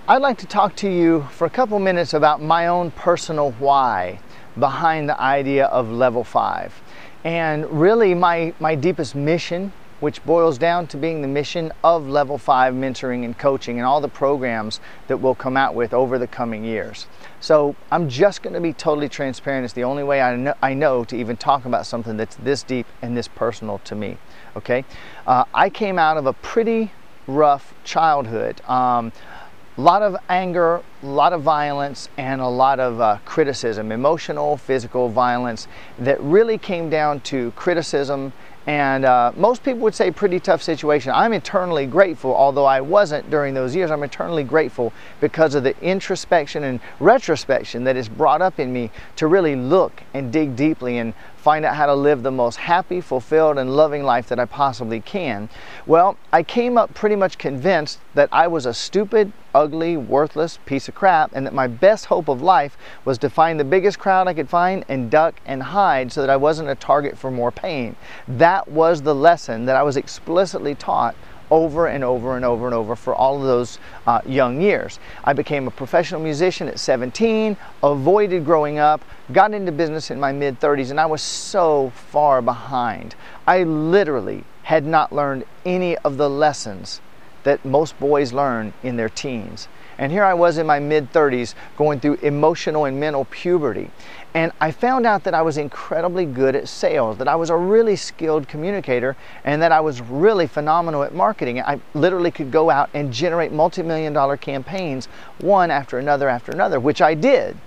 I'd like to talk to you for a couple minutes about my own personal why behind the idea of Level 5. And really my deepest mission, which boils down to being the mission of Level 5 mentoring and coaching and all the programs that we'll come out with over the coming years. So I'm just going to be totally transparent. It's the only way I know to even talk about something that's this deep and this personal to me. Okay, I came out of a pretty rough childhood. A lot of anger, a lot of violence, and a lot of criticism, emotional, physical violence that really came down to criticism. And most people would say pretty tough situation. I'm eternally grateful, although I wasn't during those years, I'm eternally grateful because of the introspection and retrospection that is brought up in me to really look and dig deeply and find out how to live the most happy, fulfilled, and loving life that I possibly can. Well, I came up pretty much convinced that I was a stupid, ugly, worthless piece of crap, and that my best hope of life was to find the biggest crowd I could find and duck and hide so that I wasn't a target for more pain. That was the lesson that I was explicitly taught over and over and over and over for all of those young years. I became a professional musician at 17, avoided growing up, got into business in my mid-30s, and I was so far behind. I literally had not learned any of the lessons that most boys learn in their teens. And here I was in my mid-30s going through emotional and mental puberty. And I found out that I was incredibly good at sales, that I was a really skilled communicator, and that I was really phenomenal at marketing. I literally could go out and generate multi-million-dollar campaigns, one after another, which I did.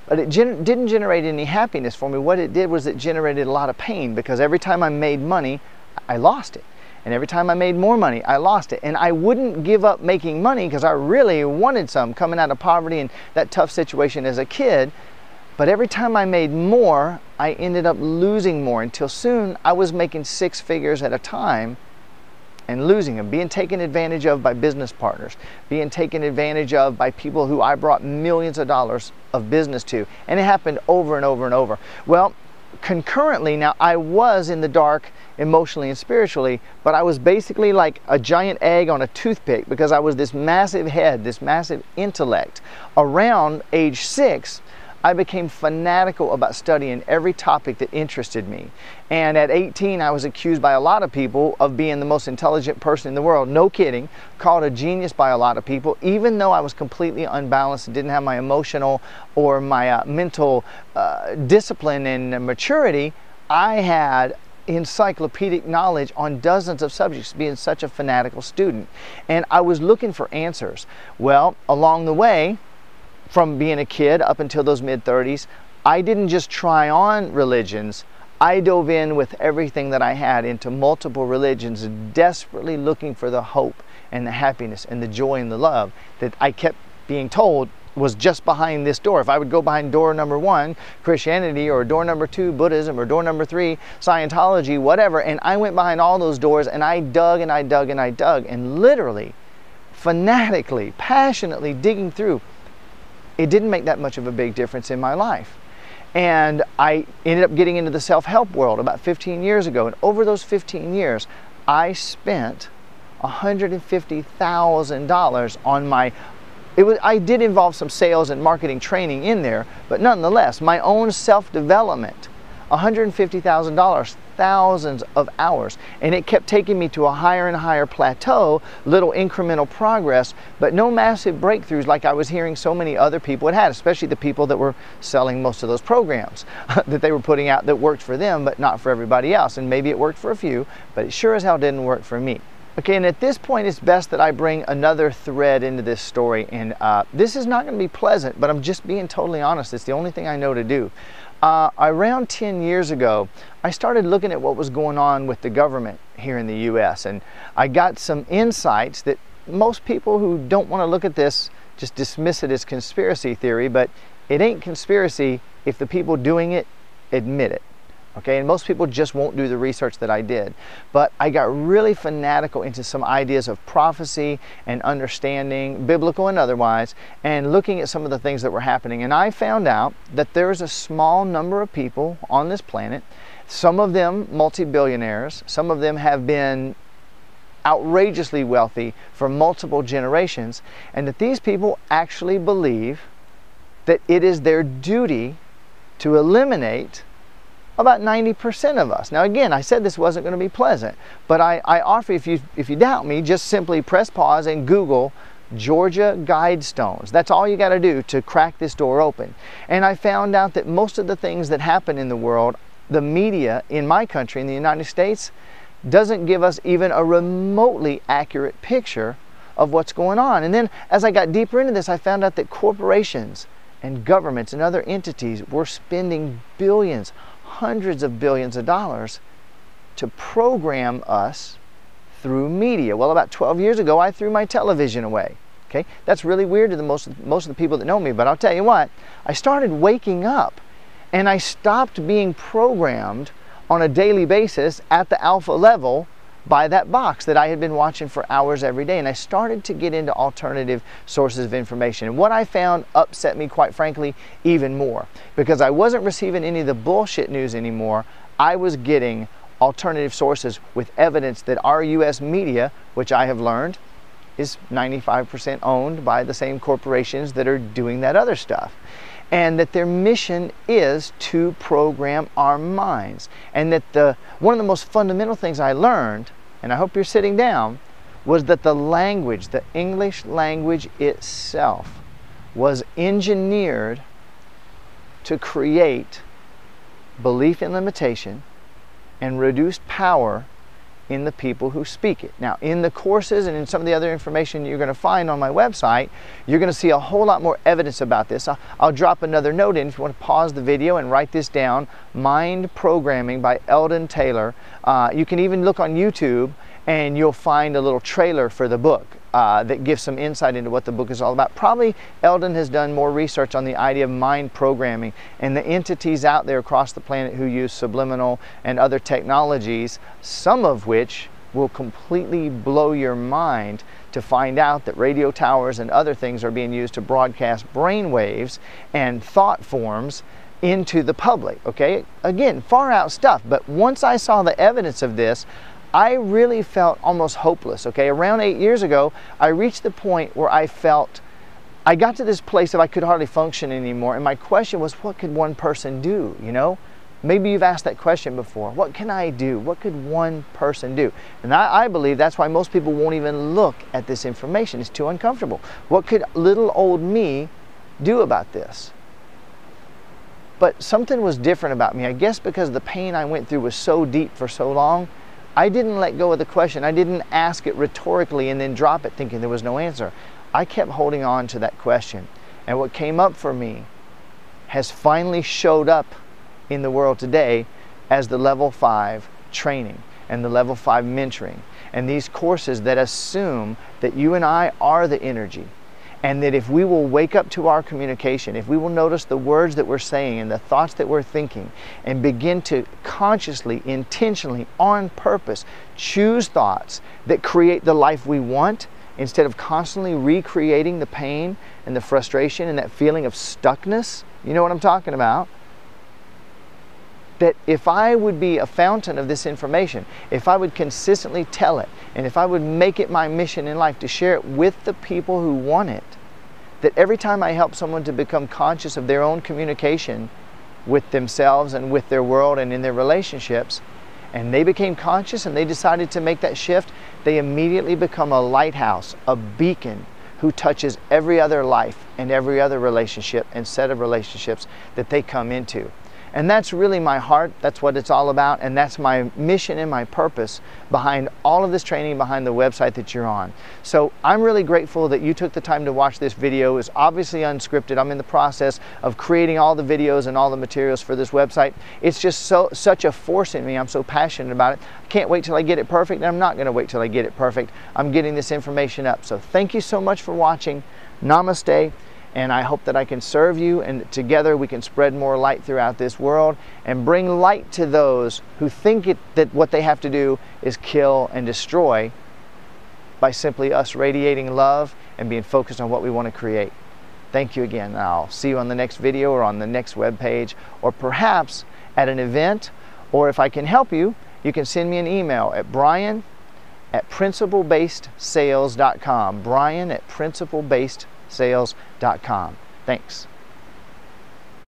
But it didn't generate any happiness for me. What it did was it generated a lot of pain, because every time I made money, I lost it. And every time I made more money, I lost it. And I wouldn't give up making money because I really wanted some coming out of poverty and that tough situation as a kid. But every time I made more, I ended up losing more until soon I was making six figures at a time and losing them, being taken advantage of by business partners, being taken advantage of by people who I brought millions of dollars of business to. And it happened over and over and over. Well, concurrently, now I was in the dark emotionally and spiritually, but I was basically like a giant egg on a toothpick because I was this massive head, this massive intellect. Around age 6, I became fanatical about studying every topic that interested me. And at 18, I was accused by a lot of people of being the most intelligent person in the world. No kidding. Called a genius by a lot of people, even though I was completely unbalanced and didn't have my emotional or my mental discipline and maturity. I had encyclopedic knowledge on dozens of subjects, being such a fanatical student. And I was looking for answers. Well, along the way, from being a kid up until those mid-30s, I didn't just try on religions. I dove in with everything that I had into multiple religions, desperately looking for the hope and the happiness and the joy and the love that I kept being told was just behind this door. If I would go behind door number 1, Christianity, or door number 2, Buddhism, or door number 3, Scientology, whatever, and I went behind all those doors and I dug and I dug and I dug, and literally, fanatically, passionately digging through, it didn't make that much of a big difference in my life. And I ended up getting into the self-help world about 15 years ago, and over those 15 years, I spent $150,000 on my I did involve some sales and marketing training in there, but nonetheless, my own self-development, $150,000, thousands of hours. And it kept taking me to a higher and higher plateau, little incremental progress, but no massive breakthroughs like I was hearing so many other people had, especially the people that were selling most of those programs that they were putting out that worked for them, but not for everybody else. And maybe it worked for a few, but it sure as hell didn't work for me. Okay, and at this point, it's best that I bring another thread into this story. And this is not going to be pleasant, but I'm just being totally honest. It's the only thing I know to do. Around 10 years ago, I started looking at what was going on with the government here in the U.S. And I got some insights that most people who don't want to look at this just dismiss it as conspiracy theory, but it ain't conspiracy if the people doing it admit it. Okay, and most people just won't do the research that I did. But I got really fanatical into some ideas of prophecy and understanding, biblical and otherwise, and looking at some of the things that were happening. And I found out that there's a small number of people on this planet, some of them multi-billionaires, some of them have been outrageously wealthy for multiple generations, and that these people actually believe that it is their duty to eliminate about 90% of us. Now again, I said this wasn't going to be pleasant, but I offer, if you doubt me, just simply press pause and Google Georgia Guidestones. That's all you got to do to crack this door open. And I found out that most of the things that happen in the world, the media in my country, in the United States, doesn't give us even a remotely accurate picture of what's going on. And then as I got deeper into this, I found out that corporations and governments and other entities were spending billions, hundreds of billions of dollars to program us through media. Well, about 12 years ago, I threw my television away. Okay, that's really weird to most of the people that know me, but I'll tell you what, I started waking up and I stopped being programmed on a daily basis at the alpha level by that box that I had been watching for hours every day, and I started to get into alternative sources of information. And what I found upset me, quite frankly, even more, because I wasn't receiving any of the bullshit news anymore. I was getting alternative sources with evidence that our U.S. media, which I have learned is 95% owned by the same corporations that are doing that other stuff, and that their mission is to program our minds. And that one of the most fundamental things I learned, and I hope you're sitting down, was that the language, the English language itself, was engineered to create belief in limitation and reduced power in the people who speak it. Now, in the courses and in some of the other information you're going to find on my website, you're going to see a whole lot more evidence about this. I'll drop another note in if you want to pause the video and write this down. Mind Programming by Eldon Taylor. You can even look on YouTube and you'll find a little trailer for the book that gives some insight into what the book is all about. Probably Eldon has done more research on the idea of mind programming and the entities out there across the planet who use subliminal and other technologies, some of which will completely blow your mind to find out that radio towers and other things are being used to broadcast brain waves and thought forms into the public. Okay, again, far out stuff, but once I saw the evidence of this, I really felt almost hopeless. Okay, around 8 years ago, I reached the point where I got to this place of I could hardly function anymore, and my question was, what could one person do? You know, maybe you've asked that question before. What can I do? What could one person do? And I believe that's why most people won't even look at this information. It's too uncomfortable. What could little old me do about this? But something was different about me. I guess because the pain I went through was so deep for so long, I didn't let go of the question. I didn't ask it rhetorically and then drop it thinking there was no answer. I kept holding on to that question. And what came up for me has finally showed up in the world today as the level 5 training and the level 5 mentoring and these courses that assume that you and I are the energy, and that if we will wake up to our communication, if we will notice the words that we're saying and the thoughts that we're thinking and begin to consciously, intentionally, on purpose choose thoughts that create the life we want instead of constantly recreating the pain and the frustration and that feeling of stuckness, you know what I'm talking about? That if I would be a fountain of this information, if I would consistently tell it, and if I would make it my mission in life to share it with the people who want it, that every time I help someone to become conscious of their own communication with themselves and with their world and in their relationships, and they became conscious and they decided to make that shift, they immediately become a lighthouse, a beacon who touches every other life and every other relationship and set of relationships that they come into. And that's really my heart, that's what it's all about, and that's my mission and my purpose behind all of this training, behind the website that you're on. So I'm really grateful that you took the time to watch this video. It's obviously unscripted. I'm in the process of creating all the videos and all the materials for this website. It's just such a force in me. I'm so passionate about it. I can't wait till I get it perfect, and I'm not going to wait till I get it perfect. I'm getting this information up. So thank you so much for watching. Namaste. And I hope that I can serve you, and together we can spread more light throughout this world and bring light to those who think that what they have to do is kill and destroy by simply us radiating love and being focused on what we want to create. Thank you again. I'll see you on the next video or on the next web page, or perhaps at an event, or if I can help you, you can send me an email at brian at principlebasedsales.com. Brian at principlebasedsales.com. Thanks.